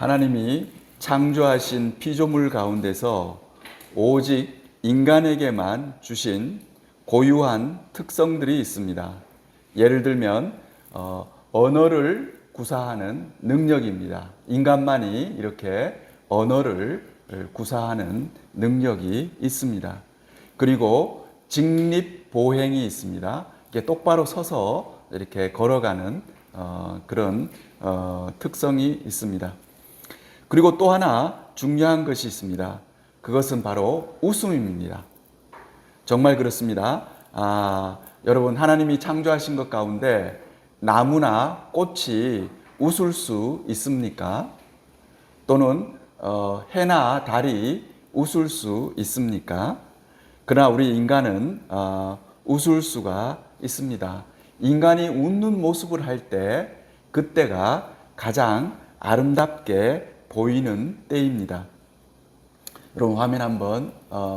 하나님이 창조하신 피조물 가운데서 오직 인간에게만 주신 고유한 특성들이 있습니다. 예를 들면 언어를 구사하는 능력입니다. 인간만이 이렇게 언어를 구사하는 능력이 있습니다. 그리고 직립보행이 있습니다. 이렇게 똑바로 서서 이렇게 걸어가는 그런 특성이 있습니다. 그리고 또 하나 중요한 것이 있습니다. 그것은 바로 웃음입니다. 정말 그렇습니다. 여러분, 하나님이 창조하신 것 가운데 나무나 꽃이 웃을 수 있습니까? 또는 해나 달이 웃을 수 있습니까? 그러나 우리 인간은 웃을 수가 있습니다. 인간이 웃는 모습을 할 때 그때가 가장 아름답게 보이는 때입니다. 여러분, 화면 한번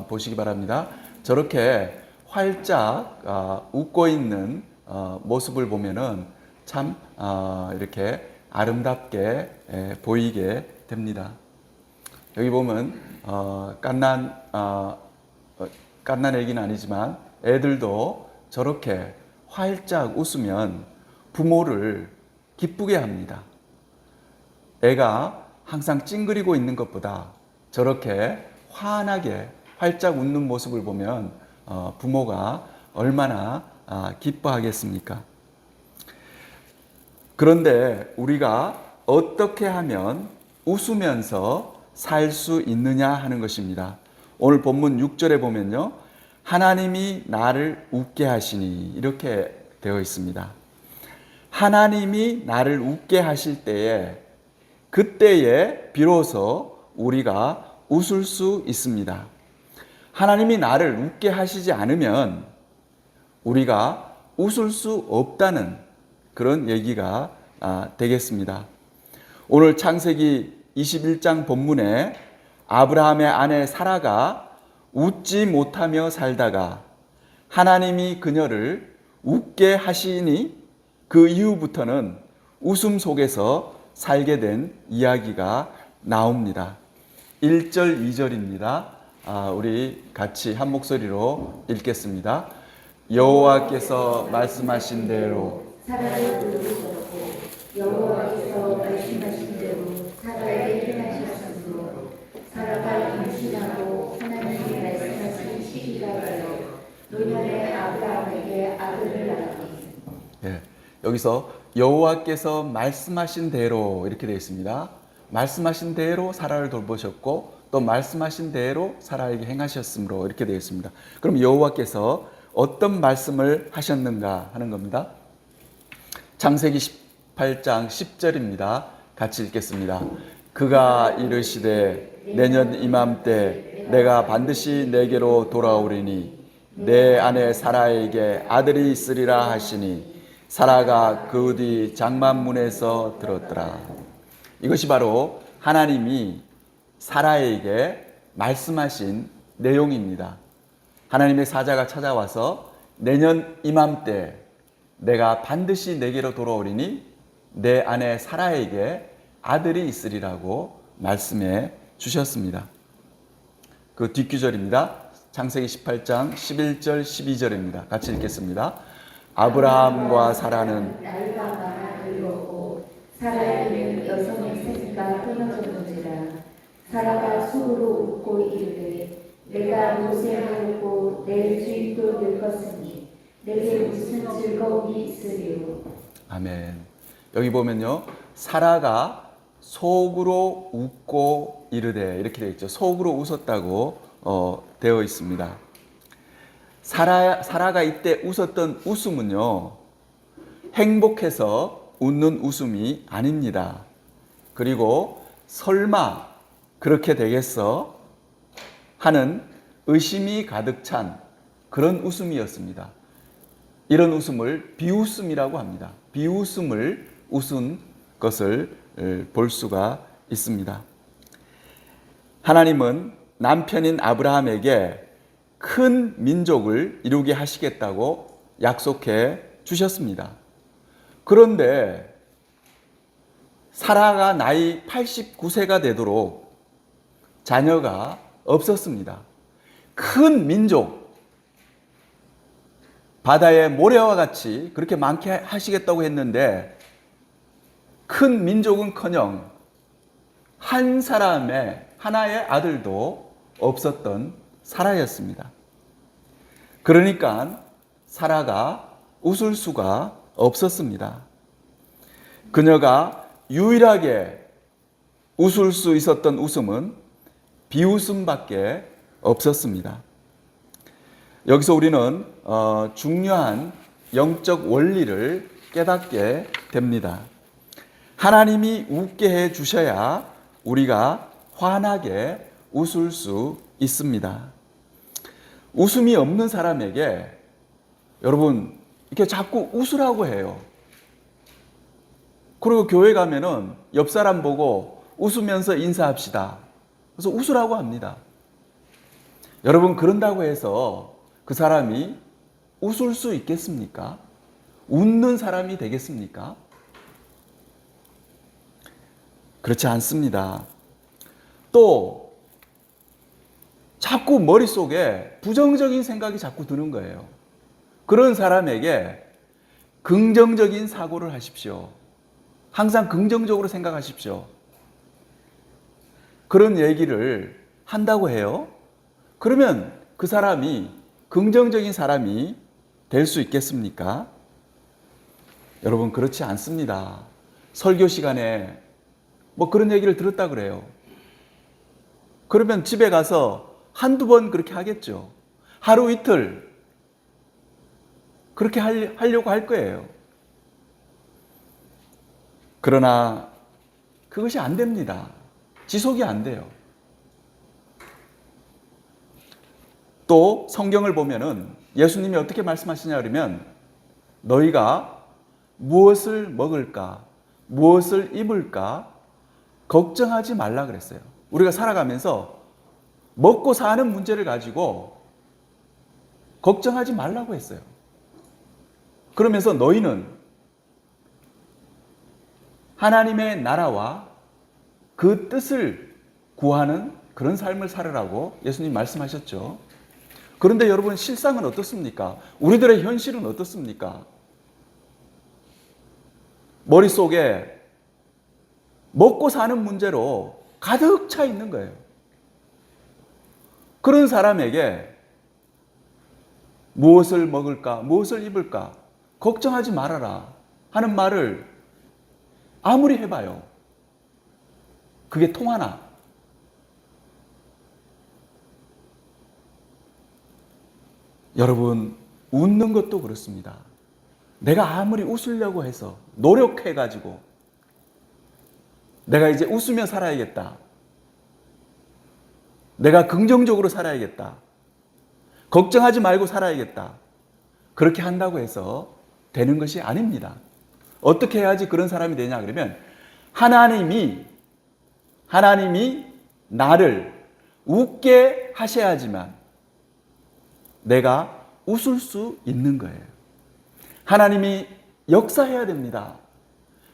보시기 바랍니다. 저렇게 활짝 웃고 있는 모습을 보면은 참 이렇게 아름답게 보이게 됩니다. 여기 보면 갓난 애기는 아니지만 애들도 저렇게 활짝 웃으면 부모를 기쁘게 합니다. 애가 항상 찡그리고 있는 것보다 저렇게 환하게 활짝 웃는 모습을 보면 부모가 얼마나 기뻐하겠습니까? 그런데 우리가 어떻게 하면 웃으면서 살 수 있느냐 하는 것입니다. 오늘 본문 6절에 보면요, 하나님이 나를 웃게 하시니 이렇게 되어 있습니다. 하나님이 나를 웃게 하실 때에 그때에 비로소 우리가 웃을 수 있습니다. 하나님이 나를 웃게 하시지 않으면 우리가 웃을 수 없다는 그런 얘기가 되겠습니다. 오늘 창세기 21장 본문에 아브라함의 아내 사라가 웃지 못하며 살다가 하나님이 그녀를 웃게 하시니 그 이후부터는 웃음 속에서 살게 된 이야기가 나옵니다. 1절, 2절입니다. 우리 같이 한 목소리로 읽겠습니다. 여호와께서 말씀하신 대로 사라를 부르셨고 여호와께서 말씀하신 대로 사라에게 행하셨으므로 사라가 임신하고 하나님이 말씀하신 시기가 되어 노년에 아브라함에게 아들을 낳았습니다. 여기서 여호와께서 말씀하신 대로 이렇게 되어 있습니다. 말씀하신 대로 사라를 돌보셨고 또 말씀하신 대로 사라에게 행하셨으므로 이렇게 되어 있습니다. 그럼 여호와께서 어떤 말씀을 하셨는가 하는 겁니다. 창세기 18장 10절입니다. 같이 읽겠습니다. 그가 이르시되 내년 이맘때 내가 반드시 내게로 돌아오리니 내 아내 사라에게 아들이 있으리라 하시니 사라가 그 뒤 장만문에서 들었더라. 이것이 바로 하나님이 사라에게 말씀하신 내용입니다. 하나님의 사자가 찾아와서 내년 이맘때 내가 반드시 내게로 돌아오리니 내 아내 사라에게 아들이 있으리라고 말씀해 주셨습니다. 그 뒷구절입니다. 창세기 18장 11절 12절입니다. 같이 읽겠습니다. 아브라함과 사라는 나이가 많아 늙었고 사라에게는 여성의 새끼가 끊어졌는지라. 사라가 속으로 웃고 이르되 내가 모세하였고 내 주인도 늙었으니 내게 무슨 즐거움이 있으리요. 아멘. 여기 보면요, 사라가 속으로 웃고 이르되 이렇게 되어 있죠. 속으로 웃었다고 되어 있습니다. 사라가 이때 웃었던 웃음은요, 행복해서 웃는 웃음이 아닙니다. 그리고 설마 그렇게 되겠어? 하는 의심이 가득 찬 그런 웃음이었습니다. 이런 웃음을 비웃음이라고 합니다. 비웃음을 웃은 것을 볼 수가 있습니다. 하나님은 남편인 아브라함에게 큰 민족을 이루게 하시겠다고 약속해 주셨습니다. 그런데 사라가 나이 89세가 되도록 자녀가 없었습니다. 큰 민족, 바다의 모래와 같이 그렇게 많게 하시겠다고 했는데 큰 민족은커녕 한 사람의 하나의 아들도 없었던 사라였습니다. 그러니까 사라가 웃을 수가 없었습니다. 그녀가 유일하게 웃을 수 있었던 웃음은 비웃음밖에 없었습니다. 여기서 우리는 중요한 영적 원리를 깨닫게 됩니다. 하나님이 웃게 해 주셔야 우리가 환하게 웃을 수 있습니다. 웃음이 없는 사람에게 여러분 이렇게 자꾸 웃으라고 해요. 그리고 교회 가면은 옆 사람 보고 웃으면서 인사합시다. 그래서 웃으라고 합니다. 여러분 그런다고 해서 그 사람이 웃을 수 있겠습니까? 웃는 사람이 되겠습니까? 그렇지 않습니다. 또 자꾸 머릿속에 부정적인 생각이 자꾸 드는 거예요. 그런 사람에게 긍정적인 사고를 하십시오. 항상 긍정적으로 생각하십시오. 그런 얘기를 한다고 해요. 그러면 그 사람이 긍정적인 사람이 될 수 있겠습니까? 여러분 그렇지 않습니다. 설교 시간에 뭐 그런 얘기를 들었다 그래요. 그러면 집에 가서 한두 번 그렇게 하겠죠. 하루 이틀 그렇게 하려고 할 거예요. 그러나 그것이 안 됩니다. 지속이 안 돼요. 또 성경을 보면은 예수님이 어떻게 말씀하시냐 그러면 너희가 무엇을 먹을까, 무엇을 입을까 걱정하지 말라 그랬어요. 우리가 살아가면서 먹고 사는 문제를 가지고 걱정하지 말라고 했어요. 그러면서 너희는 하나님의 나라와 그 뜻을 구하는 그런 삶을 살으라고 예수님 말씀하셨죠. 그런데 여러분 실상은 어떻습니까? 우리들의 현실은 어떻습니까? 머릿속에 먹고 사는 문제로 가득 차 있는 거예요. 그런 사람에게 무엇을 먹을까, 무엇을 입을까 걱정하지 말아라 하는 말을 아무리 해봐요. 그게 통하나? 여러분 웃는 것도 그렇습니다. 내가 아무리 웃으려고 해서 노력해가지고 내가 이제 웃으며 살아야겠다. 내가 긍정적으로 살아야겠다. 걱정하지 말고 살아야겠다. 그렇게 한다고 해서 되는 것이 아닙니다. 어떻게 해야지 그런 사람이 되냐 그러면 하나님이 나를 웃게 하셔야지만 내가 웃을 수 있는 거예요. 하나님이 역사해야 됩니다.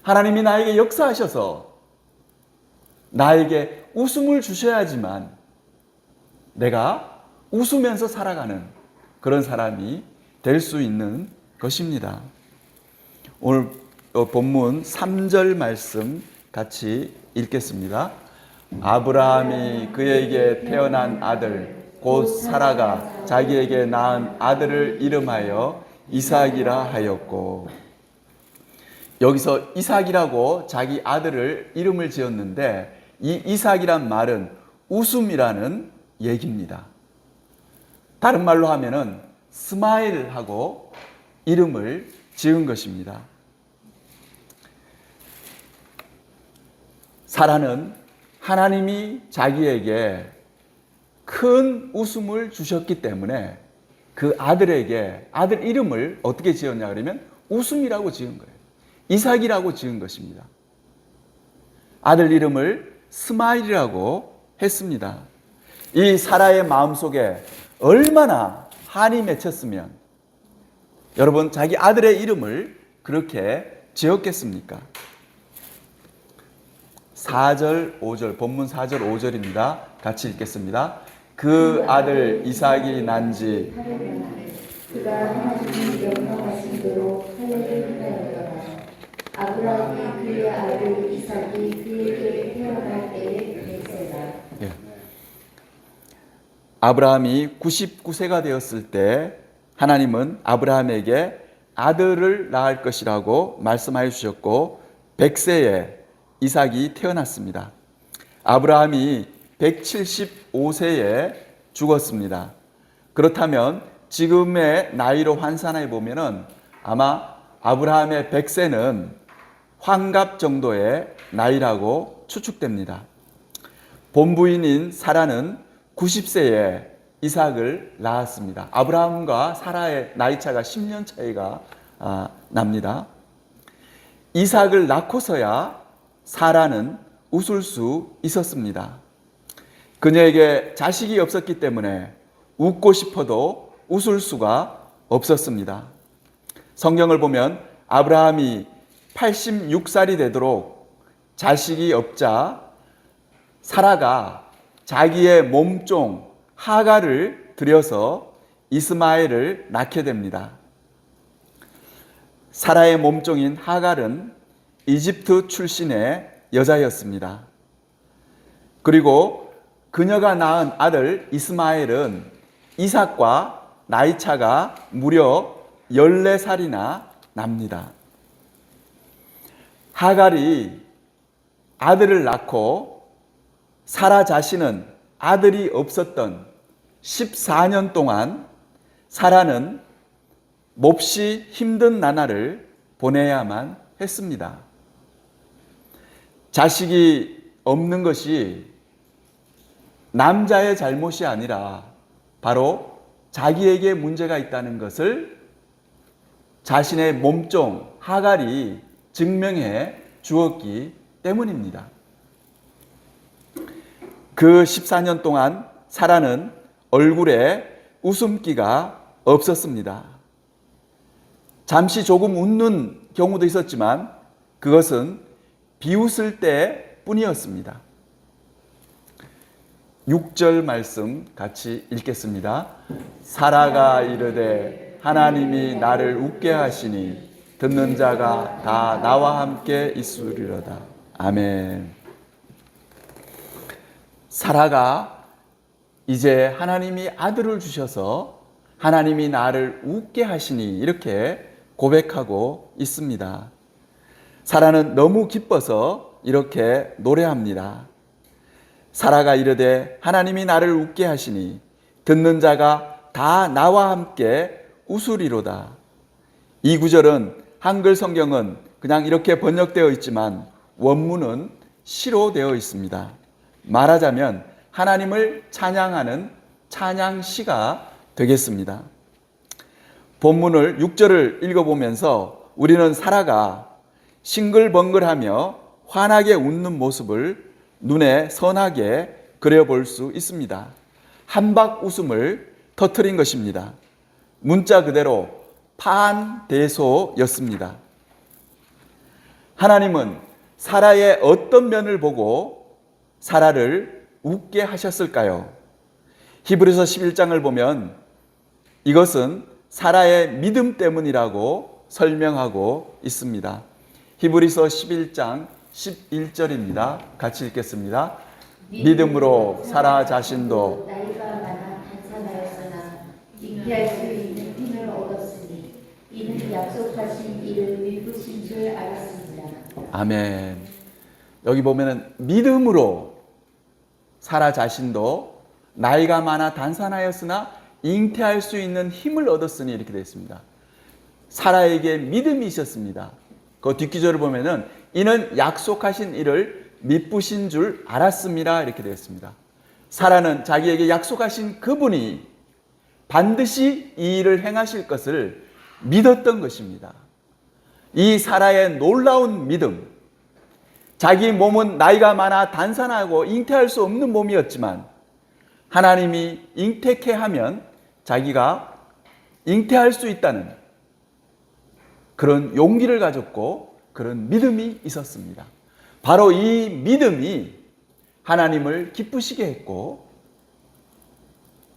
하나님이 나에게 역사하셔서 나에게 웃음을 주셔야지만 내가 웃으면서 살아가는 그런 사람이 될 수 있는 것입니다. 오늘 본문 3절 말씀 같이 읽겠습니다. 아브라함이 그에게 태어난 아들 곧 사라가 자기에게 낳은 아들을 이름하여 이삭이라 하였고, 여기서 이삭이라고 자기 아들을 이름을 지었는데 이 이삭이란 말은 웃음이라는 얘기입니다. 다른 말로 하면은 스마일하고 이름을 지은 것입니다. 사라는 하나님이 자기에게 큰 웃음을 주셨기 때문에 그 아들에게 아들 이름을 어떻게 지었냐 그러면 웃음이라고 지은 거예요. 이삭이라고 지은 것입니다. 아들 이름을 스마일이라고 했습니다. 이 사라의 마음속에 얼마나 한이 맺혔으면 여러분 자기 아들의 이름을 그렇게 지었겠습니까? 4절, 5절, 본문 4절, 5절입니다. 같이 읽겠습니다. 그 아들 이삭이 난지 그가 하나님이 명령하신 대로 할례를 행하였더라. 아브라함이 그의 아들 이삭이 그에게 태어날 때에 백세다. 예. 아브라함이 99세가 되었을 때 하나님은 아브라함에게 아들을 낳을 것이라고 말씀하여 주셨고 100세에 이삭이 태어났습니다. 아브라함이 175세에 죽었습니다. 그렇다면 지금의 나이로 환산해 보면은 아마 아브라함의 100세는 환갑 정도의 나이라고 추측됩니다. 본부인인 사라는 90세에 이삭을 낳았습니다. 아브라함과 사라의 나이 차가 10년 차이가 납니다. 이삭을 낳고서야 사라는 웃을 수 있었습니다. 그녀에게 자식이 없었기 때문에 웃고 싶어도 웃을 수가 없었습니다. 성경을 보면 아브라함이 86살이 되도록 자식이 없자 사라가 자기의 몸종 하가를 들여서 이스마엘을 낳게 됩니다. 사라의 몸종인 하갈은 이집트 출신의 여자였습니다. 그리고 그녀가 낳은 아들 이스마엘은 이삭과 나이 차가 무려 14살이나 납니다. 하갈이 아들을 낳고 사라 자신은 아들이 없었던 14년 동안 사라는 몹시 힘든 나날을 보내야만 했습니다. 자식이 없는 것이 남자의 잘못이 아니라 바로 자기에게 문제가 있다는 것을 자신의 몸종 하갈이 증명해 주었기 때문입니다. 그 14년 동안 사라는 얼굴에 웃음기가 없었습니다. 잠시 조금 웃는 경우도 있었지만 그것은 비웃을 때 뿐이었습니다. 6절 말씀 같이 읽겠습니다. 사라가 이르되 하나님이 나를 웃게 하시니 듣는 자가 다 나와 함께 있으리로다. 아멘. 사라가 이제 하나님이 아들을 주셔서 하나님이 나를 웃게 하시니 이렇게 고백하고 있습니다. 사라는 너무 기뻐서 이렇게 노래합니다. 사라가 이르되 하나님이 나를 웃게 하시니 듣는 자가 다 나와 함께 웃으리로다. 이 구절은 한글 성경은 그냥 이렇게 번역되어 있지만 원문은 시로 되어 있습니다. 말하자면 하나님을 찬양하는 찬양시가 되겠습니다. 본문을 6절을 읽어보면서 우리는 사라가 싱글벙글하며 환하게 웃는 모습을 눈에 선하게 그려볼 수 있습니다. 한박 웃음을 터뜨린 것입니다. 문자 그대로 판대소였습니다. 하나님은 사라의 어떤 면을 보고 사라를 웃게 하셨을까요? 히브리서 11장을 보면 이것은 사라의 믿음 때문이라고 설명하고 있습니다. 히브리서 11장 11절입니다. 같이 읽겠습니다. 믿음으로 사라 자신도 나이가 많아 단산하였으나 잉태할 수 있는 힘을 얻었으니 이는 약속하신 이를 미루신 줄 알았습니다. 아멘. 여기 보면은 믿음으로 사라 자신도 나이가 많아 단산하였으나 잉태할 수 있는 힘을 얻었으니 이렇게 되어 있습니다. 사라에게 믿음이 있었습니다. 그 뒷기절을 보면은 이는 약속하신 일을 미쁘신 줄 알았습니다. 이렇게 되어 있습니다. 사라는 자기에게 약속하신 그분이 반드시 이 일을 행하실 것을 믿었던 것입니다. 이 사라의 놀라운 믿음, 자기 몸은 나이가 많아 단산하고 잉태할 수 없는 몸이었지만 하나님이 잉태케 하면 자기가 잉태할 수 있다는 그런 용기를 가졌고 그런 믿음이 있었습니다. 바로 이 믿음이 하나님을 기쁘시게 했고,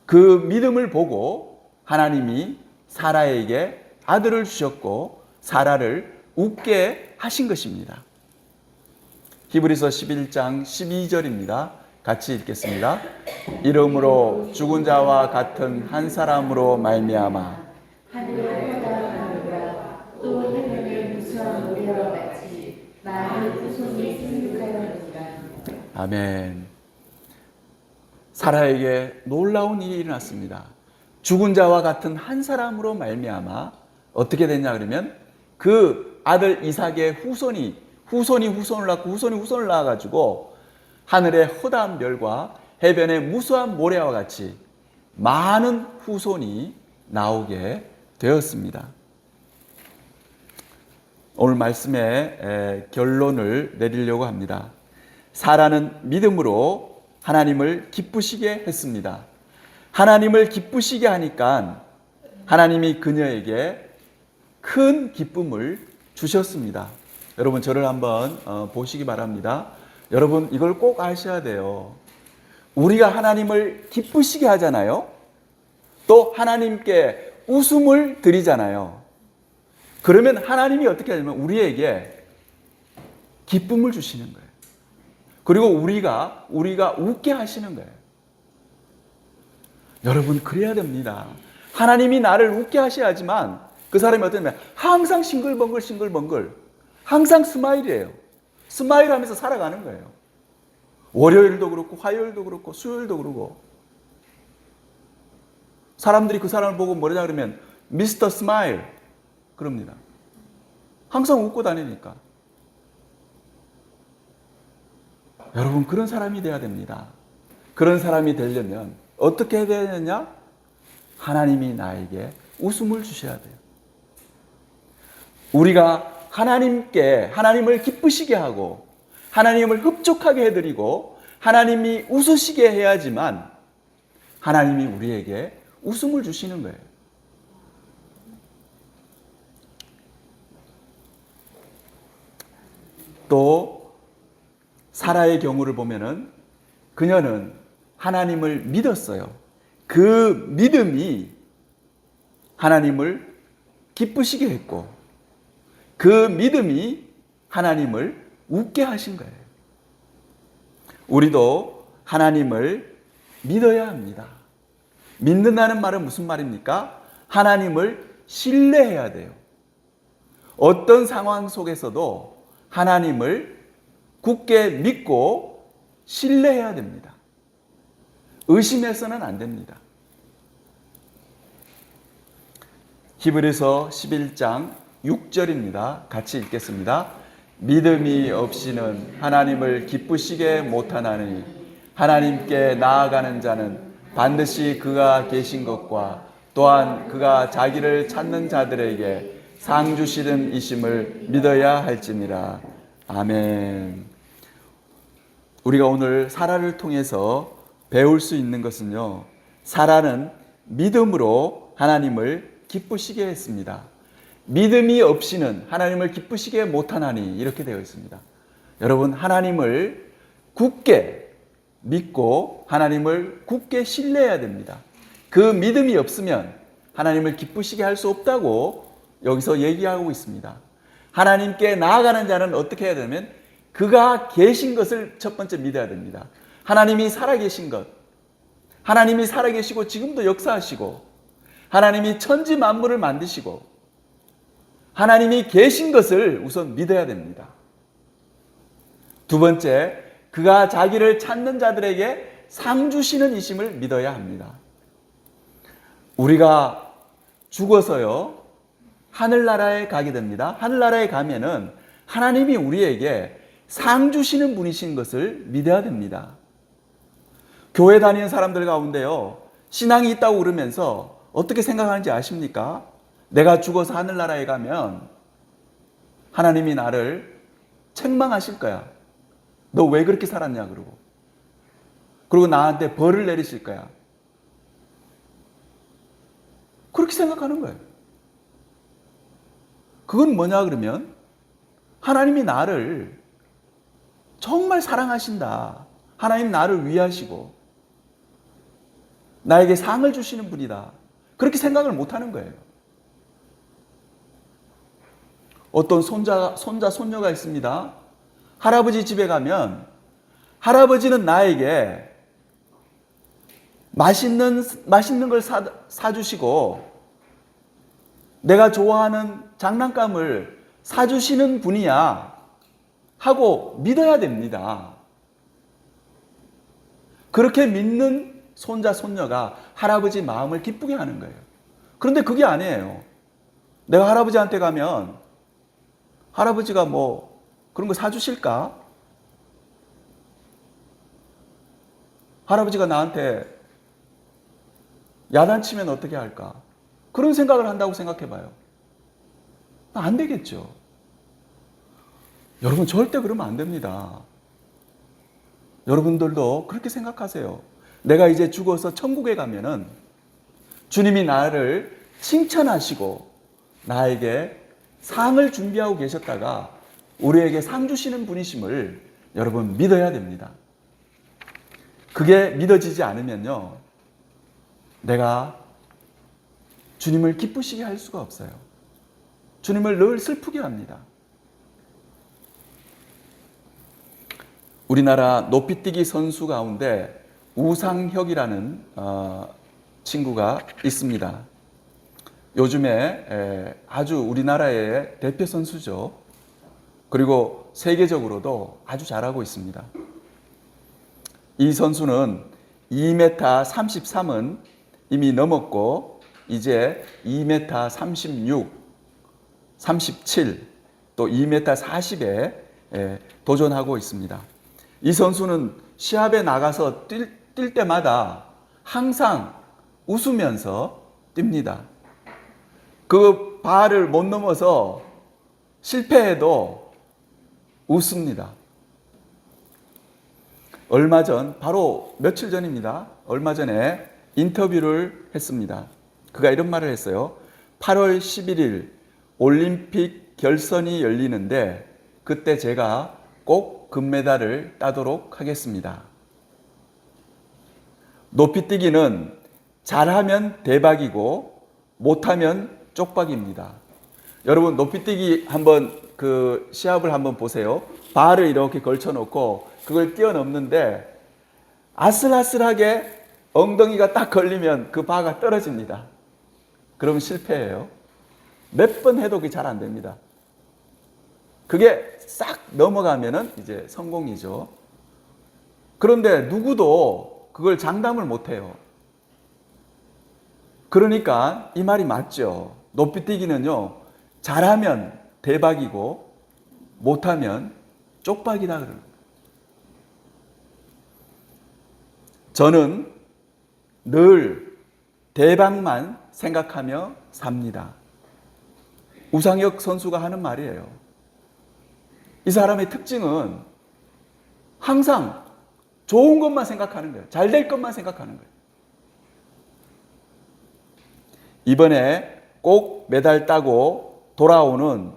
그 믿음을 보고 하나님이 사라에게 아들을 주셨고 사라를 웃게 하신 것입니다. 히브리서 11장 12절입니다. 같이 읽겠습니다. 이름으로 죽은 자와 같은 한 사람으로 말미암아 하늘의 허다함과 또 해변의 무수한 모래와 같이 많은 후손이 생육하였느니라. 아멘. 사라에게 놀라운 일이 일어났습니다. 죽은 자와 같은 한 사람으로 말미암아 어떻게 됐냐 그러면 그 아들 이삭의 후손이 후손을 낳고 후손이 후손을 낳아가지고 하늘의 허다한 별과 해변의 무수한 모래와 같이 많은 후손이 나오게 되었습니다. 오늘 말씀의 결론을 내리려고 합니다. 사라는 믿음으로 하나님을 기쁘시게 했습니다. 하나님을 기쁘시게 하니까 하나님이 그녀에게 큰 기쁨을 주셨습니다. 여러분 저를 한번 보시기 바랍니다. 여러분 이걸 꼭 아셔야 돼요. 우리가 하나님을 기쁘시게 하잖아요. 또 하나님께 웃음을 드리잖아요. 그러면 하나님이 어떻게 하냐면 우리에게 기쁨을 주시는 거예요. 그리고 우리가 웃게 하시는 거예요. 여러분 그래야 됩니다. 하나님이 나를 웃게 하셔야지만 그 사람이 어떠냐면 항상 싱글벙글 항상 스마일이에요. 스마일하면서 살아가는 거예요. 월요일도 그렇고 화요일도 그렇고 수요일도 그렇고 사람들이 그 사람을 보고 뭐라냐 그러면 미스터 스마일 그럽니다. 항상 웃고 다니니까. 여러분 그런 사람이 돼야 됩니다. 그런 사람이 되려면 어떻게 해야 되느냐? 하나님이 나에게 웃음을 주셔야 돼요. 우리가 하나님을 기쁘시게 하고 하나님을 흡족하게 해드리고 하나님이 웃으시게 해야지만 하나님이 우리에게 웃음을 주시는 거예요. 또 사라의 경우를 보면은 그녀는 하나님을 믿었어요. 그 믿음이 하나님을 기쁘시게 했고 그 믿음이 하나님을 웃게 하신 거예요. 우리도 하나님을 믿어야 합니다. 믿는다는 말은 무슨 말입니까? 하나님을 신뢰해야 돼요. 어떤 상황 속에서도 하나님을 굳게 믿고 신뢰해야 됩니다. 의심해서는 안 됩니다. 히브리서 11장 6절입니다. 같이 읽겠습니다. 믿음이 없이는 하나님을 기쁘시게 못하나니 하나님께 나아가는 자는 반드시 그가 계신 것과 또한 그가 자기를 찾는 자들에게 상 주시는 이심을 믿어야 할지니라. 아멘. 우리가 오늘 사라를 통해서 배울 수 있는 것은요. 사라는 믿음으로 하나님을 기쁘시게 했습니다. 믿음이 없이는 하나님을 기쁘시게 못하나니 이렇게 되어 있습니다. 여러분 하나님을 굳게 믿고 하나님을 굳게 신뢰해야 됩니다. 그 믿음이 없으면 하나님을 기쁘시게 할 수 없다고 여기서 얘기하고 있습니다. 하나님께 나아가는 자는 어떻게 해야 되냐면 그가 계신 것을 첫 번째 믿어야 됩니다. 하나님이 살아계신 것, 하나님이 살아계시고 지금도 역사하시고 하나님이 천지 만물을 만드시고 하나님이 계신 것을 우선 믿어야 됩니다. 두 번째, 그가 자기를 찾는 자들에게 상 주시는 이심을 믿어야 합니다. 우리가 죽어서요 하늘나라에 가게 됩니다. 하늘나라에 가면은 하나님이 우리에게 상 주시는 분이신 것을 믿어야 됩니다. 교회 다니는 사람들 가운데요 신앙이 있다고 그러면서 어떻게 생각하는지 아십니까? 내가 죽어서 하늘나라에 가면 하나님이 나를 책망하실 거야. 너 왜 그렇게 살았냐 그러고. 그리고 나한테 벌을 내리실 거야. 그렇게 생각하는 거예요. 그건 뭐냐 그러면 하나님이 나를 정말 사랑하신다. 하나님 나를 위하시고 나에게 상을 주시는 분이다. 그렇게 생각을 못하는 거예요. 어떤 손자, 손녀가 있습니다. 할아버지 집에 가면 할아버지는 나에게 맛있는 걸 사주시고 내가 좋아하는 장난감을 사주시는 분이야 하고 믿어야 됩니다. 그렇게 믿는 손자, 손녀가 할아버지 마음을 기쁘게 하는 거예요. 그런데 그게 아니에요. 내가 할아버지한테 가면 할아버지가 뭐 그런 거 사주실까? 할아버지가 나한테 야단치면 어떻게 할까? 그런 생각을 한다고 생각해 봐요. 안 되겠죠. 여러분 절대 그러면 안 됩니다. 여러분들도 그렇게 생각하세요. 내가 이제 죽어서 천국에 가면은 주님이 나를 칭찬하시고 나에게 상을 준비하고 계셨다가 우리에게 상 주시는 분이심을 여러분 믿어야 됩니다. 그게 믿어지지 않으면요, 내가 주님을 기쁘시게 할 수가 없어요. 주님을 늘 슬프게 합니다. 우리나라 높이뛰기 선수 가운데 우상혁이라는 친구가 있습니다. 요즘에 아주 우리나라의 대표 선수죠. 그리고 세계적으로도 아주 잘하고 있습니다. 이 선수는 2m 33은 이미 넘었고 이제 2m 36, 37, 또 2m 40에 도전하고 있습니다. 이 선수는 시합에 나가서 뛸 때마다 항상 웃으면서 뜁니다. 그 바를 못 넘어서 실패해도 웃습니다. 바로 며칠 전입니다. 얼마 전에 인터뷰를 했습니다. 그가 이런 말을 했어요. 8월 11일 올림픽 결선이 열리는데 그때 제가 꼭 금메달을 따도록 하겠습니다. 높이뛰기는 잘하면 대박이고 못하면 쪽박입니다. 여러분 높이뛰기 한번 시합을 한번 보세요. 바를 이렇게 걸쳐놓고 그걸 뛰어넘는데 아슬아슬하게 엉덩이가 딱 걸리면 그 바가 떨어집니다. 그럼 실패해요. 몇 번 해도 그게 잘 안 됩니다. 그게 싹 넘어가면은 이제 성공이죠. 그런데 누구도 그걸 장담을 못 해요. 그러니까 이 말이 맞죠. 높이뛰기는요, 잘하면 대박이고 못하면 쪽박이다 그러는 거예요. 저는 늘 대박만 생각하며 삽니다. 우상혁 선수가 하는 말이에요. 이 사람의 특징은 항상 좋은 것만 생각하는 거예요. 잘 될 것만 생각하는 거예요. 이번에 꼭 메달 따고 돌아오는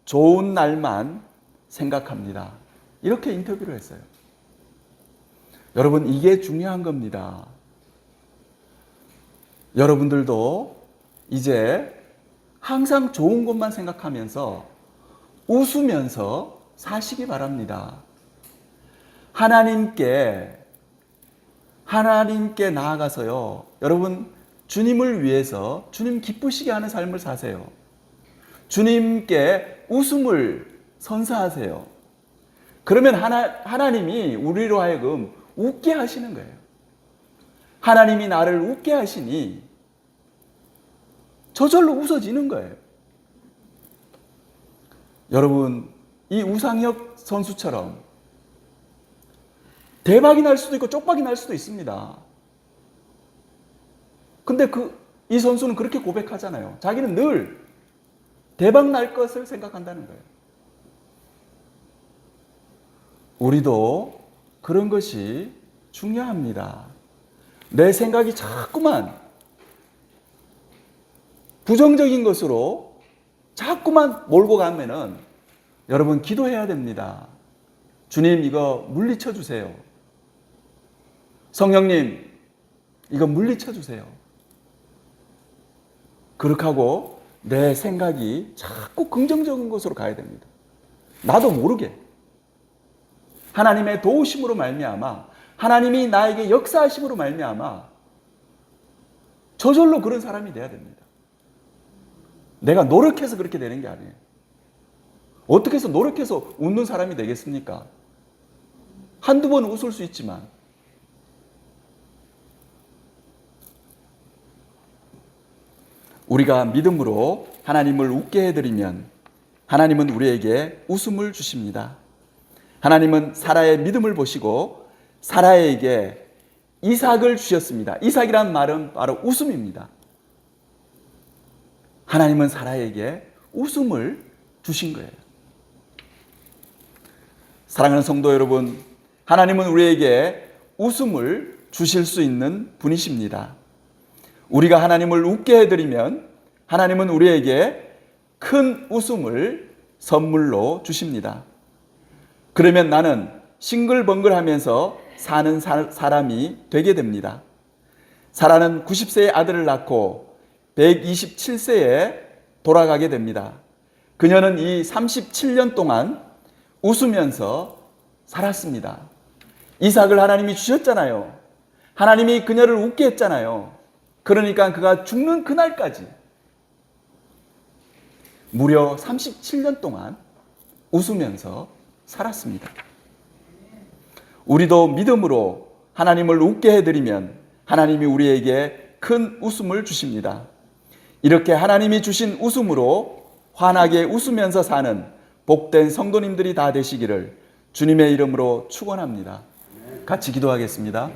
좋은 날만 생각합니다. 이렇게 인터뷰를 했어요. 여러분, 이게 중요한 겁니다. 여러분들도 이제 항상 좋은 것만 생각하면서 웃으면서 사시기 바랍니다. 하나님께 나아가서요, 여러분 주님을 위해서 주님 기쁘시게 하는 삶을 사세요. 주님께 웃음을 선사하세요. 그러면 하나님이 우리로 하여금 웃게 하시는 거예요. 하나님이 나를 웃게 하시니 저절로 웃어지는 거예요. 여러분, 이 우상혁 선수처럼 대박이 날 수도 있고 쪽박이 날 수도 있습니다. 근데 이 선수는 그렇게 고백하잖아요. 자기는 늘 대박 날 것을 생각한다는 거예요. 우리도 그런 것이 중요합니다. 내 생각이 자꾸만 부정적인 것으로 자꾸만 몰고 가면은 여러분 기도해야 됩니다. 주님, 이거 물리쳐 주세요. 성령님, 이거 물리쳐 주세요. 그렇게 하고 내 생각이 자꾸 긍정적인 곳으로 가야 됩니다. 나도 모르게 하나님의 도우심으로 말미암아, 하나님이 나에게 역사하심으로 말미암아 저절로 그런 사람이 돼야 됩니다. 내가 노력해서 그렇게 되는 게 아니에요. 어떻게 해서 노력해서 웃는 사람이 되겠습니까? 한두 번 웃을 수 있지만. 우리가 믿음으로 하나님을 웃게 해드리면 하나님은 우리에게 웃음을 주십니다. 하나님은 사라의 믿음을 보시고 사라에게 이삭을 주셨습니다. 이삭이란 말은 바로 웃음입니다. 하나님은 사라에게 웃음을 주신 거예요. 사랑하는 성도 여러분, 하나님은 우리에게 웃음을 주실 수 있는 분이십니다. 우리가 하나님을 웃게 해드리면 하나님은 우리에게 큰 웃음을 선물로 주십니다. 그러면 나는 싱글벙글하면서 사는 사람이 되게 됩니다. 사라는 90세의 아들을 낳고 127세에 돌아가게 됩니다. 그녀는 이 37년 동안 웃으면서 살았습니다. 이삭을 하나님이 주셨잖아요. 하나님이 그녀를 웃게 했잖아요. 그러니까 그가 죽는 그날까지 무려 37년 동안 웃으면서 살았습니다. 우리도 믿음으로 하나님을 웃게 해드리면 하나님이 우리에게 큰 웃음을 주십니다. 이렇게 하나님이 주신 웃음으로 환하게 웃으면서 사는 복된 성도님들이 다 되시기를 주님의 이름으로 축원합니다. 같이 기도하겠습니다.